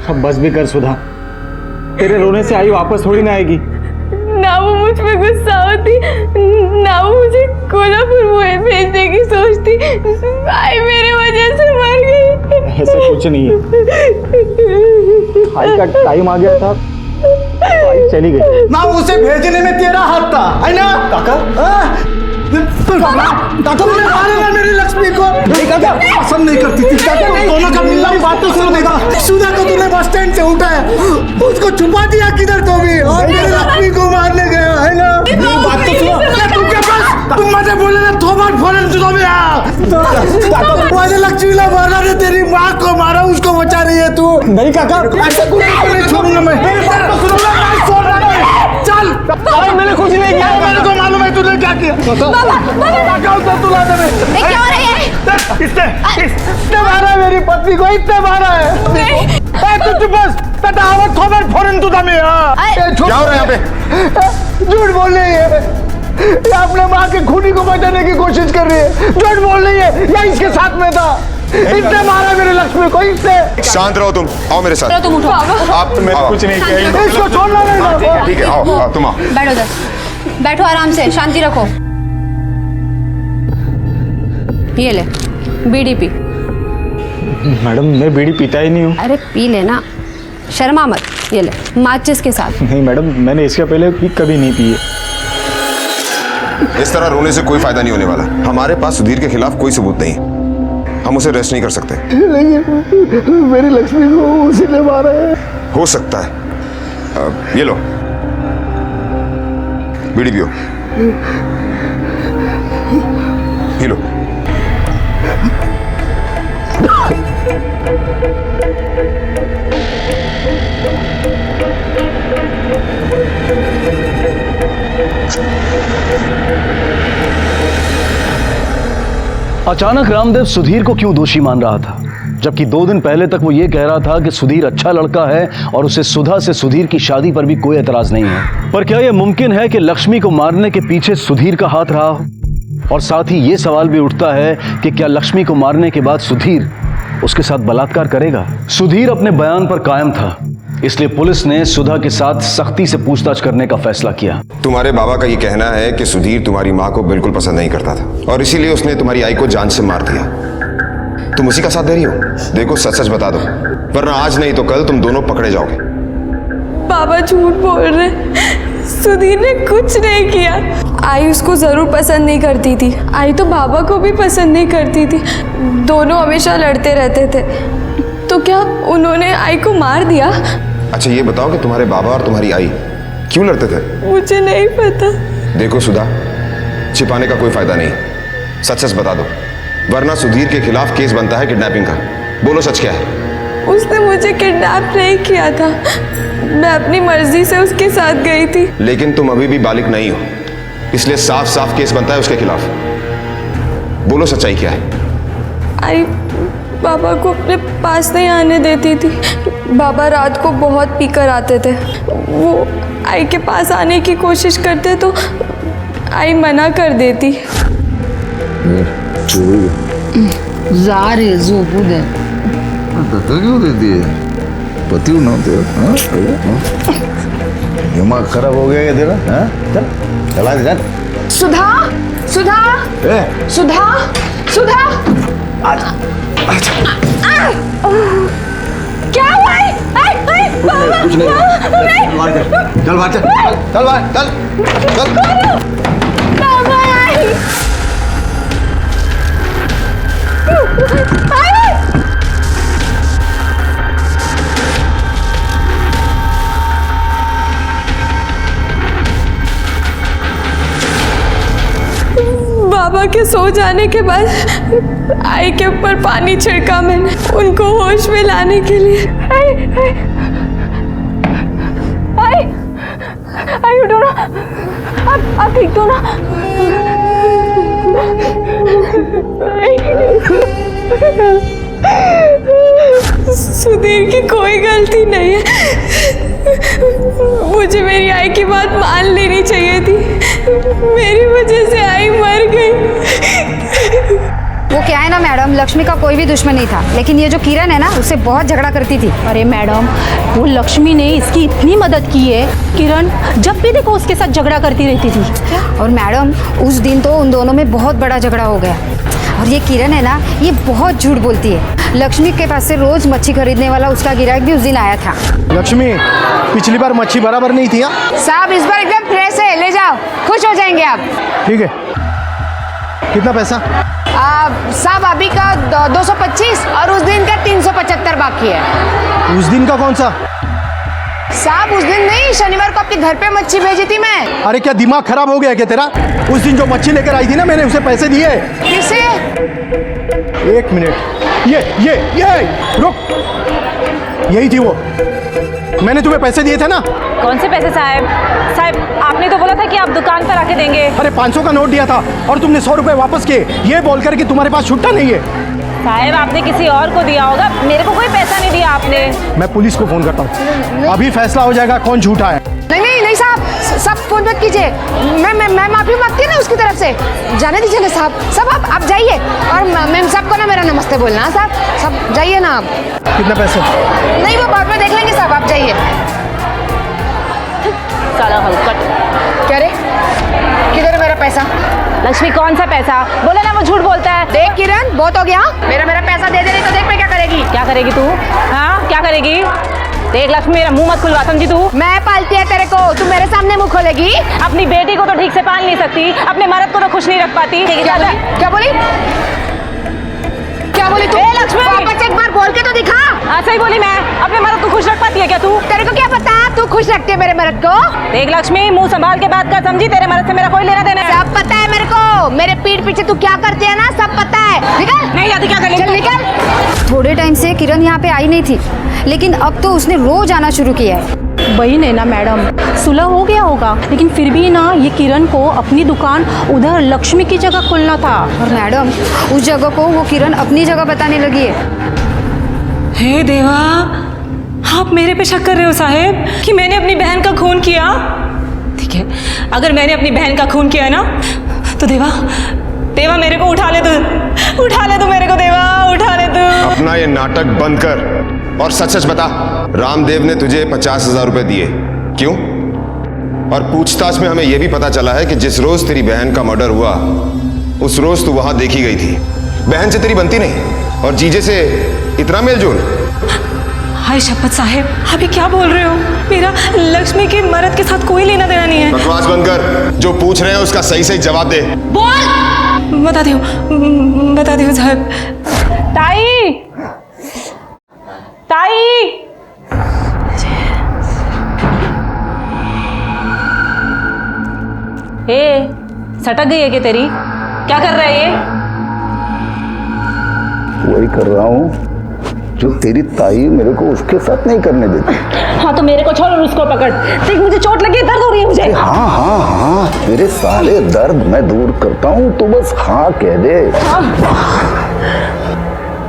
S14: अब बस भी कर सुधा, तेरे रोने से आई वापस थोड़ी ना आएगी।
S11: ना वो मुझ पे गुस्सा होती, ना वो मुझे कोल्हापुर भेजने की सोचती, आई मेरे वजह से मर गई।
S14: ऐसा कुछ नहीं है, आई का टाइम आ गया था, आई चली गई।
S2: ना उसे भेजने में तेरा हाथ था, है ना? काका तुमने मारा मेरी लक्ष्मी को। नहीं काका, पसंद नहीं करती थी काका, दोनों का मिलना बात तो सुन देगा। सुधा को तूने बस स्टैंड से उठाया, उसको छुपा दिया किधर तो भी, और मेरी लक्ष्मी को मारने गया, है ना? बात तो सुनो। तुम क्या बस तुम मुझे बोले ना थोबड़ फोड़न तुझो भी मुझे लक्ष्मी ला मारा रे, तेरी माँ को मारा, उसको बचा रही है तू। नहीं काका, ऐसा कुछ नहीं छोड़ूंगा मैं। मेरी बात तो सुनो, मैं छोड़ रहा हूँ। चल, मैंने कुछ नहीं किया, मेरे को मालूम है तूने क्या किया। इसने मारा मेरी पत्नी को, इतने मारा है। तू बस क्या हो रहा है यहाँ पे? झूठ बोल रही है, ये अपने माँ के खूनी को बचाने की कोशिश कर रही है। झूठ बोल रही है, या इसके साथ में था। इसने मारा मेरी लक्ष्मी को, इसने।
S8: शांत रहो तुम, आओ मेरे साथ।
S7: तुम उठो।
S8: आप
S14: मैं कुछ नहीं किया,
S8: इसको छोड़ना नहीं। ठीक है, आओ तुम आओ।
S7: बैठो दस, बैठो आराम से, शांति रखो। ये ले बीड़ी पी।
S14: मैडम मैं बीड़ी पीता ही नहीं हूँ।
S7: अरे पी लेना, शर्मा मत। ये ले माचिस के साथ।
S14: नहीं मैडम, मैंने इसके पहले भी कभी नहीं पी है।
S8: इस तरह रोने से कोई फायदा नहीं होने वाला। हमारे पास सुधीर के खिलाफ कोई सबूत नहीं, हम उसे अरेस्ट नहीं कर सकते।
S2: लेकिन मेरी लक्ष्मी को उसी ने मारा है।
S8: हो सकता है। ये लो बीड़ी पियो, पी लो।
S1: अचानक रामदेव सुधीर को क्यों दोषी मान रहा था, जबकि 2 दिन पहले तक वो ये कह रहा था कि सुधीर अच्छा लड़का है और उसे सुधा से सुधीर की शादी पर भी कोई एतराज नहीं है। पर क्या यह मुमकिन है कि लक्ष्मी को मारने के पीछे सुधीर का हाथ रहा हो? और साथ ही ये सवाल भी उठता है कि क्या लक्ष्मी को मारने के बाद सुधीर उसके साथ बलात्कार करेगा? सुधीर अपने बयान पर कायम था, इसलिए पुलिस ने सुधा के साथ सख्ती से पूछताछ करने का फैसला किया।
S8: तुम्हारे बाबा का ये कहना है कि सुधीर तुम्हारी माँ को बिल्कुल पसंद नहीं करता था और इसीलिए उसने तुम्हारी आई को जान से मार दिया। तुम उसी का साथ दे रही हो? देखो सच सच बता दो, वरना आज नहीं तो कल तुम दोनों पकड़े जाओगे।
S6: बाबा झूठ बोल रहे, सुधीर ने कुछ नहीं किया। आई उसको ज़रूर पसंद नहीं करती थी, आई तो बाबा को भी पसंद नहीं करती थी, दोनों हमेशा लड़ते रहते थे। तो क्या उन्होंने आई को मार दिया?
S8: अच्छा ये बताओ कि तुम्हारे बाबा और तुम्हारी आई क्यों लड़ते थे?
S6: मुझे नहीं पता।
S8: देखो सुधा, छिपाने का कोई फायदा नहीं, सच सच बता दो, वरना सुधीर के खिलाफ केस बनता है किडनैपिंग का। बोलो सच क्या है?
S6: उसने मुझे किडनैप नहीं किया था, मैं अपनी मर्जी से उसके साथ गई थी।
S8: लेकिन तुम अभी भी बालिग नहीं हो, इसलिए साफ साफ केस बनता है उसके खिलाफ। बोलो सच्चाई क्या है?
S6: आई बाबा को अपने पास नहीं आने देती थी। बाबा रात को बहुत पीकर आते थे, वो आई के पास आने की कोशिश करते तो आई मना कर देती।
S3: जा रे झोपू दे।
S2: धक्का क्यों देती है? पति हूँ ना तेरा, दिमाग खराब हो गया क्या तेरा? चल चला दे चल।
S3: सुधा, सुधा, सुधा, सुधा, क्या हुआ है? बाबा,
S2: कुछ नहीं, चल बाहर चल, चल बाहर चल, चल।
S3: बाबा
S6: बाबा के सो जाने के बाद आई के ऊपर पानी छिड़का मैंने, उनको होश में लाने के लिए। आई उठो ना, आप ठीक तो ना? सुधीर की कोई गलती नहीं है, मुझे मेरी आई की बात मान लेनी चाहिए थी, मेरी वजह से आई मर गई।
S7: वो क्या है ना मैडम, लक्ष्मी का कोई भी दुश्मन नहीं था, लेकिन ये जो किरण है ना उससे बहुत झगड़ा करती थी।
S18: अरे मैडम, वो लक्ष्मी ने इसकी इतनी मदद की है, किरण जब भी देखो उसके साथ झगड़ा करती रहती थी।
S7: और मैडम उस दिन तो उन दोनों में बहुत बड़ा झगड़ा हो गया। और ये किरण है ना, ये बहुत झूठ बोलती है। लक्ष्मी के पास से रोज मच्छी खरीदने वाला उसका गिराक भी उस दिन आया था।
S19: लक्ष्मी, पिछली बार मच्छी बराबर नहीं थी।
S3: साहब इस बार एकदम फ्रेश है, ले जाओ, खुश हो जाएंगे आप।
S19: ठीक है, कितना पैसा?
S3: साहब अभी का 225 और उस दिन का 375 बाकी है।
S19: उस दिन का कौन सा?
S3: साहब उस दिन नहीं, शनिवार को आपके घर पे मच्छी भेजी थी मैं।
S19: अरे क्या दिमाग खराब हो गया क्या तेरा? उस दिन जो मच्छी लेकर आई थी ना, मैंने उसे पैसे दिए।
S3: किसे?
S19: 1 मिनट, ये रुक, यही थी वो, मैंने तुम्हें पैसे दिए थे ना।
S18: कौन से पैसे साहब? साहब आपने तो बोला था कि आप दुकान पर आके देंगे।
S19: अरे 500 का नोट दिया था और तुमने 100 रुपए वापस किए, ये बोलकर कि तुम्हारे पास छुट्टा नहीं है।
S18: साहब आपने किसी और को दिया होगा, मेरे को कोई पैसा नहीं दिया आपने।
S19: मैं पुलिस को फोन करता हूँ, अभी फैसला हो जाएगा कौन झूठा है।
S3: नहीं साहब, सब फोन मत कीजिए, मैं माफी मांगती है ना उसकी तरफ से, जाने दीजिए ना साहब, आप जाइए। और मैम सबको ना मेरा नमस्ते बोलना साहब, सब जाइए ना आप।
S19: कितना पैसे?
S3: नहीं वो बाद में देख लेंगे साहब, आप जाइए।
S18: साला हलकट।
S3: क्या रे, किधर है मेरा पैसा?
S18: लक्ष्मी कौन सा पैसा? बोला ना वो झूठ बोलता है।
S3: देख किरण, बहुत हो गया, मेरा पैसा दे दे, नहीं तो देख मैं क्या करेगी।
S18: क्या करेगी तू? हाँ क्या करेगी? देख लक्ष्मी, मेरा मुंह मत खुलवा, समझी तू?
S3: मैं पालती है तेरे को, तू मेरे सामने मुंह खोलेगी?
S18: अपनी बेटी को तो ठीक से पाल नहीं सकती, अपने मर्द को तो खुश नहीं रख पाती।
S3: क्या बोली तू?
S18: लक्ष्मी
S3: वापस एक बार बोल के तो दिखा।
S18: ऐसा ही बोली मैं, अपने मर्द को खुश रख पाती है क्या तू?
S3: तेरे को क्या पता तू खुश रखती है मेरे मर्द को?
S18: देख लक्ष्मी, मुंह संभाल के बात कर, समझी? तेरे मर्द से मेरा कोई लेना देना है।
S3: सब पता है मेरे को, मेरे पीठ पीछे तू क्या करती है ना, सब पता है। निकल।
S18: नहीं जाती, क्या करेगी?
S3: चल निकल।
S7: थोड़े टाइम से किरण यहाँ पे आई नहीं थी, लेकिन अब तो उसने रोज आना शुरू किया है।
S18: वही नहीं ना मैडम, सुलह हो गया होगा, लेकिन फिर भी ना ये किरण को अपनी दुकान उधर लक्ष्मी की जगह खोलना था।
S7: और मैडम उस जगह को वो किरण अपनी जगह बताने लगी है।
S6: हे देवा, आप मेरे पे शक कर रहे हो साहेब कि मैंने अपनी बहन का खून किया? ठीक है, अगर मैंने अपनी बहन का खून किया ना तो देवा देवा मेरे को उठा ले तू मेरे को, देवा उठा ले तू।
S8: अपना ये नाटक बंद कर और सच सच बता, रामदेव ने तुझे 50,000 रुपए दिए क्यों? और पूछताछ में हमें यह भी पता चला है कि जिस रोज तेरी बहन का मर्डर हुआ उस रोज तू वहां देखी गई थी। बहन से तेरी बनती नहीं और जीजे से इतना मेलजोल।
S6: हाय शपथ साहेब, अभी क्या बोल रहे हो? मेरा लक्ष्मी की मर्द के साथ कोई लेना देना नहीं है।
S8: बकवास बंद कर, जो पूछ रहे हैं उसका सही सही जवाब दे।
S6: बोल। बता दियो साहब।
S11: ताई ताई, सटक गई है क्या तेरी? क्या कर रहा है ये?
S2: वही कर रहा हूँ जो तेरी ताई मेरे को उसके साथ नहीं करने देती।
S11: हाँ तो मेरे को छोड़ और उसको पकड़। देख मुझे चोट लगी है, दर्द हो रही है मुझे।
S2: हाँ तेरे सारे दर्द मैं दूर करता हूँ, तो बस हाँ कह दे।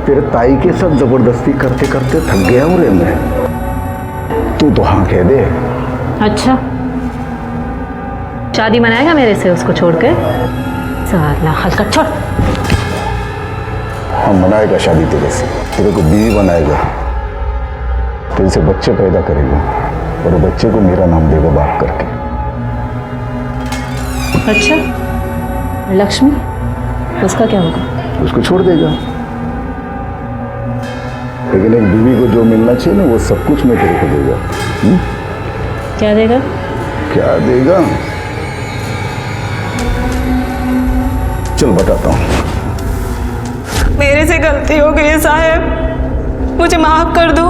S2: तेरे ताई के साथ जबरदस्ती करते करते थक गया हूँ रे मैं, तू तो हाँ कह दे।
S11: अच्छा, शादी मनाएगा मेरे से उसको छोड़ के? साला हल्का छोड़।
S2: हम मनाएगा शादी तेरे से, तेरे को बीवी बनाएगा, तेरे से बच्चे पैदा करेगा और बच्चे को मेरा नाम देगा बाप करके।
S11: अच्छा, लक्ष्मी उसका क्या होगा?
S2: उसको छोड़ देगा, लेकिन एक बीवी को जो मिलना चाहिए ना वो सब कुछ मैं तेरे को देगा।
S11: क्या देगा?
S2: क्या देगा चल बताता हूँ।
S6: मेरे से गलती हो गई है साहब, मुझे माफ कर दो।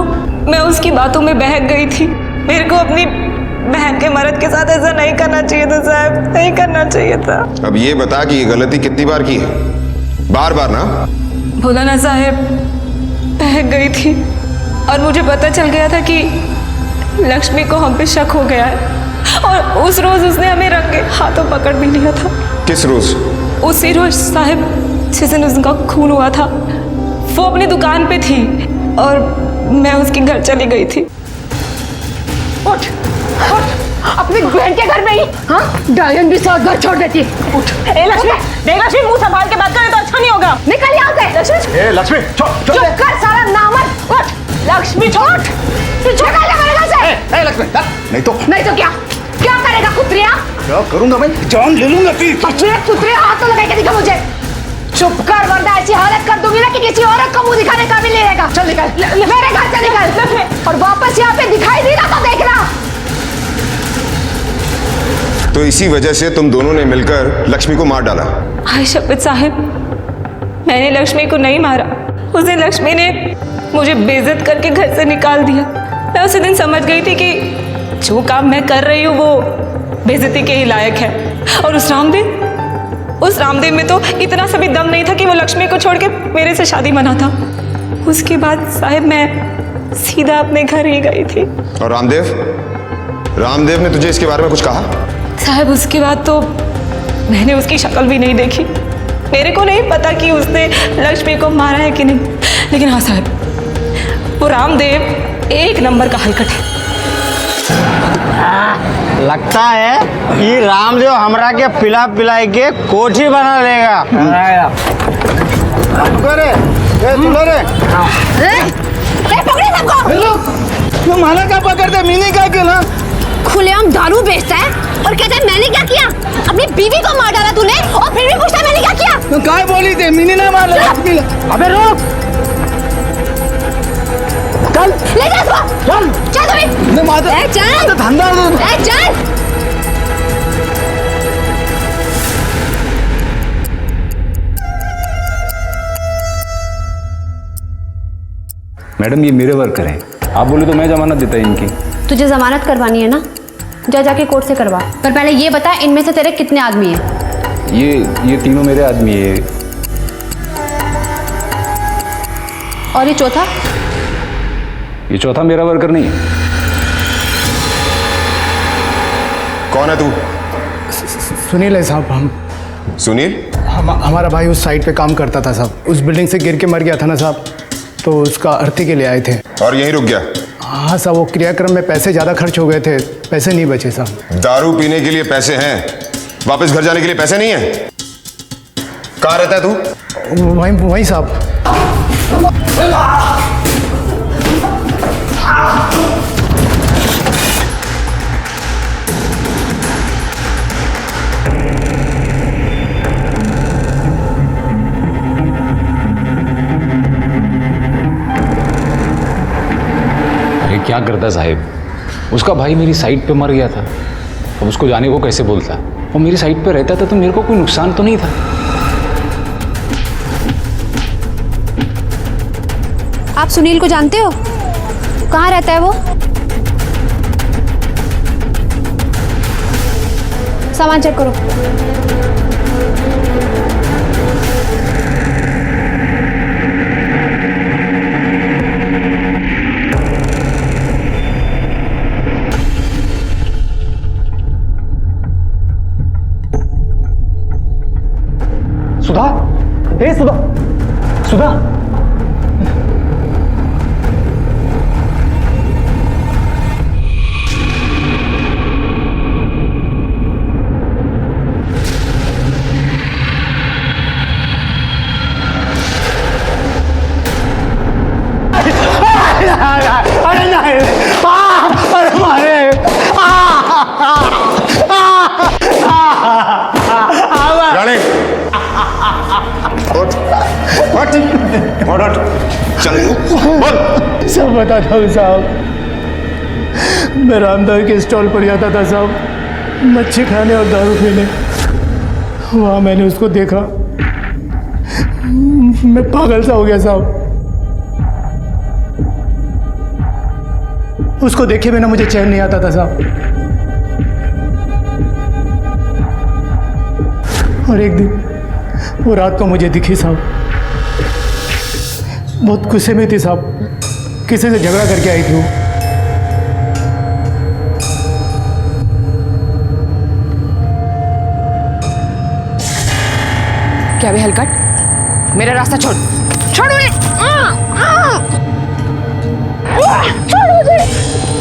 S6: मैं उसकी बातों में बहक गई थी। मेरे को अपनी बहन के मर्द के साथ ऐसा नहीं करना चाहिए था साहब, नहीं करना चाहिए था।
S8: अब ये बता कि ये गलती कितनी बार की है? बार बार ना?
S6: बोला ना साहब, बहक गई थी और मुझे पता चल गया था कि लक्ष्मी को हम पे शक हो गया है, और उस रोज उसने हमें रंगे हाथों पकड़ भी लिया था।
S8: किस रोज?
S6: उसी रोज साहब जिस दिन उसका खून हुआ था। वो अपनी दुकान पे थी और मैं उसके घर चली गई थी।
S3: उठ अपनी बहन के घर में ही हाँ डायन भी साथ घर छोड़ देती है। उठ।
S11: ए लक्ष्मी, देख लक्ष्मी, मुंह संभाल के बात करे तो अच्छा नहीं होगा।
S3: निकल यहाँ से। लक्ष्मी,
S19: ए लक्ष्मी
S3: चुप कर सारा नामर्द। उठ लक्ष्मी, छोड़। तू निकल जा मेरे घर से।
S19: ए लक्ष्मी नहीं तो
S3: क्या करेगा कुत्रिया?
S19: क्या करूंगा मैं? जान ले लूंगा।
S3: कुत्रिया हाथ तो लगा के दिखा मुझे। चुप कर वरना ऐसी हालत कर दूंगी ना कि किसी औरत को मुंह दिखाने का भी नहीं रहेगा। चल निकल मेरे घर से निकल, और वापस यहाँ पे दिखाई दी ना तो देखना।
S8: तो इसी वजह से तुम दोनों ने मिलकर लक्ष्मी को मार डाला?
S6: हाय शपथ साहब, मैंने लक्ष्मी को नहीं मारा। उस दिन लक्ष्मी ने मुझे बेइज्जत करके घर से निकाल दिया। मैं उसी दिन समझ गई थी कि जो काम मैं कर रही हूँ वो बेइज्जती के ही लायक है। और उस रामदेव में तो इतना सा भी दम नहीं था कि वो लक्ष्मी को छोड़ के मेरे से शादी मनाता। उसके बाद साहब मैं सीधा अपने घर ही गई थी।
S8: और रामदेव ने तुझे इसके बारे में कुछ कहा?
S6: साहब उसके बाद तो मैंने उसकी शक्ल भी नहीं देखी। मेरे को नहीं पता कि उसने लक्ष्मी को मारा है कि नहीं, लेकिन हाँ साहब वो रामदेव एक नंबर का हलकट है।
S20: लगता है कि रामदेव हमरा के पिला पिलाई के कोठी बना लेगा।
S3: माना क्या पकड़ते मीनी क्या क्यों ना? खुलेआम दारू बेचता है और कहता है मैंने क्या किया? अपनी बीवी को मार डाला तूने और फिर भी पूछता है मैंने क्या किया?
S19: तो काय बोली थी मीनी ने मार लिया।
S3: अबे रुक, चल ले जा इसको। चल चल
S19: धंधा
S3: चल।
S5: मैडम ये मेरे वर्कर हैं, आप बोले तो मैं जमानत देता इनकी।
S7: तुझे जमानत करवानी है ना, जाके कोर्ट से करवा। पर पहले ये बता इनमें से तेरे कितने आदमी हैं?
S5: ये तीनों मेरे आदमी है।
S7: और ये चौथा?
S5: ये चौथा मेरा वर्कर नहीं है।
S8: कौन है तू?
S19: सुनील है साहब। हम
S8: सुनील?
S19: हमारा भाई उस साइट पे काम करता था साहब। उस बिल्डिंग से गिर के मर गया था ना साहब, तो उसका अर्थी के लिए आए थे।
S8: और यहीं रुक गया?
S19: हाँ साहब, वो क्रियाक्रम में पैसे ज़्यादा खर्च हो गए थे, पैसे नहीं बचे साहब।
S8: दारू पीने के लिए पैसे हैं, वापस घर जाने के लिए पैसे नहीं है? कहाँ रहता है तू?
S19: वहीं साहब।
S5: क्या करता साहिब, उसका भाई मेरी साइट पे मर गया था, अब उसको जाने को कैसे बोलता? वो मेरी साइट पे रहता था तो मेरे को कोई नुकसान तो नहीं था।
S7: आप सुनील को जानते हो? कहाँ रहता है वो? सामान चेक करो।
S15: सुधा, हे सुधा, सुधा।
S19: अरे नहीं, अरे मारे,
S8: राणे, उठ, चल, बोल।
S19: सब बताता हूँ साहब। मैं रामदेव के स्टॉल पर जाता था साहब, मच्छी खाने और दारू पीने। वहाँ मैंने उसको देखा, मैं पागल सा हो गया साहब। उसको देखे बिना मुझे चैन नहीं आता था साहब। और एक दिन वो रात को मुझे दिखी साहब, बहुत गुस्से में थी साहब, किसी से झगड़ा करके आई थी वो।
S3: क्या भी हलकट, मेरा रास्ता छोड़, छोड़ मुझे, छोड़ मुझे,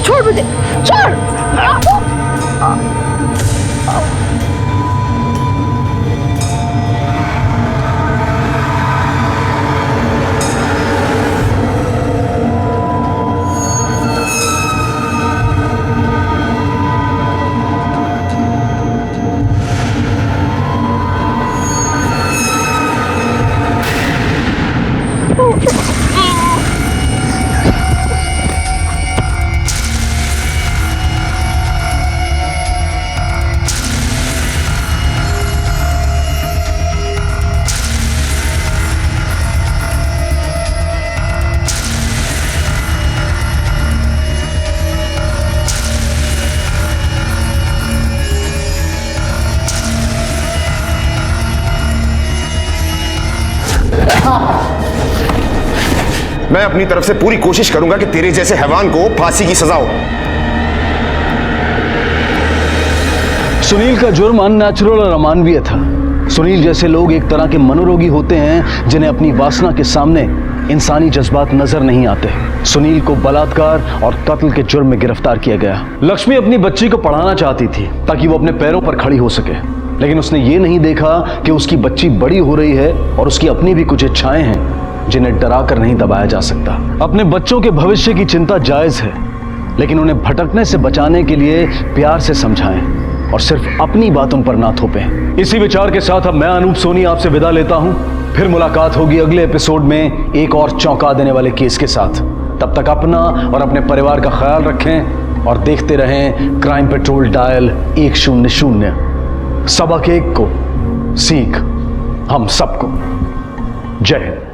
S3: छोड़ मुझे, छोड़।
S8: मैं अपनी तरफ से पूरी कोशिश करूंगा कि तेरे जैसे हैवान को फांसी की सजा हो।
S1: सुनील का जुर्म अननेचुरल और अमानवीय था। सुनील जैसे लोग एक तरह के मनोरोगी होते हैं जिन्हें अपनी वासना के सामने इंसानी जज्बात नजर नहीं आते। सुनील को बलात्कार और कत्ल के जुर्म में गिरफ्तार किया गया। लक्ष्मी अपनी बच्ची को पढ़ाना चाहती थी ताकि वो अपने पैरों पर खड़ी हो सके, लेकिन उसने ये नहीं देखा कि उसकी बच्ची बड़ी हो रही है और उसकी अपनी भी कुछ इच्छाएं हैं जिन्हें डरा कर नहीं दबाया जा सकता। अपने बच्चों के भविष्य की चिंता जायज है, लेकिन उन्हें भटकने से बचाने के लिए प्यार से समझाएं और सिर्फ अपनी बातों पर ना थोपें। इसी विचार के साथ अब मैं अनूप सोनी आपसे विदा लेता हूं। फिर मुलाकात होगी अगले एपिसोड में एक और चौंका देने वाले केस के साथ। तब तक अपना और अपने परिवार का ख्याल रखें और देखते रहें क्राइम पेट्रोल डायल 100। सबक एक को सीख हम सबको। जय हिंद।